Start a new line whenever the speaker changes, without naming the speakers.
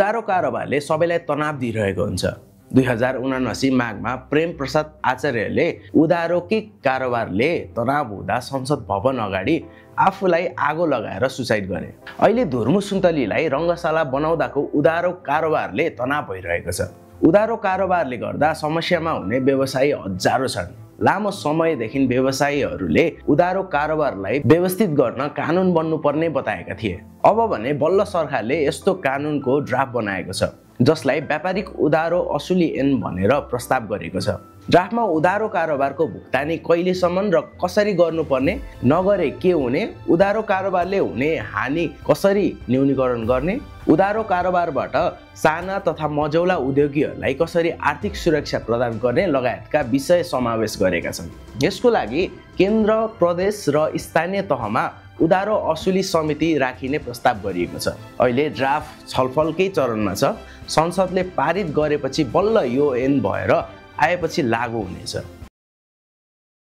उधारो कारोबारले सबैलाई तनाव दिइरहेको हुन्छ। 2079 माघमा प्रेम प्रसाद आचार्यले उधारोकी कारोबारले तनाव हुँदा संसद भवन अगाडि आफूलाई आगो लगाएर सुसाइड गरे। अहिले धुर्मु सुन्तलीलाई रङ्गशाला बनाउँदाको उधारो कारोबारले तनाव भइरहेको छ। उधारो कारोबारले गर्दा समस्यामा हुने व्यवसायी हजारौं छन्। लामो समयदेखि व्यवसायीहरूले उधारो कारोबारलाई व्यवस्थित गर्न कानुन बन्नुपर्ने बताएका थिए। अब भने बल्ल सरकारले यस्तो कानुनको ड्राफ्ट बनाएको छ, जसलाई व्यापारिक उधारो असुली ऐन भनेर प्रस्ताव गरेको छ। ड्राफ्टमा उधारो कारोबारको भुक्तानी कहिलेसम्म र कसरी गर्नुपर्ने, नगरे के हुने, उधारो कारोबारले हुने हानि कसरी न्यूनीकरण गर्ने, उधारो कारोबारबाट साना तथा मझौला उद्योगीहरूलाई कसरी आर्थिक सुरक्षा प्रदान गर्ने लगायतका विषय समावेश गरेका छन्। यसको लागि केन्द्र, प्रदेश र स्थानीय तहमा उधारो असुली समिति राखिने प्रस्ताव गरिएको छ। अहिले ड्राफ्ट छलफलकै चरणमा छ। संसदले पारित गरेपछि बल्ल यो ऐन भएर आएपछि लागू हुनेछ।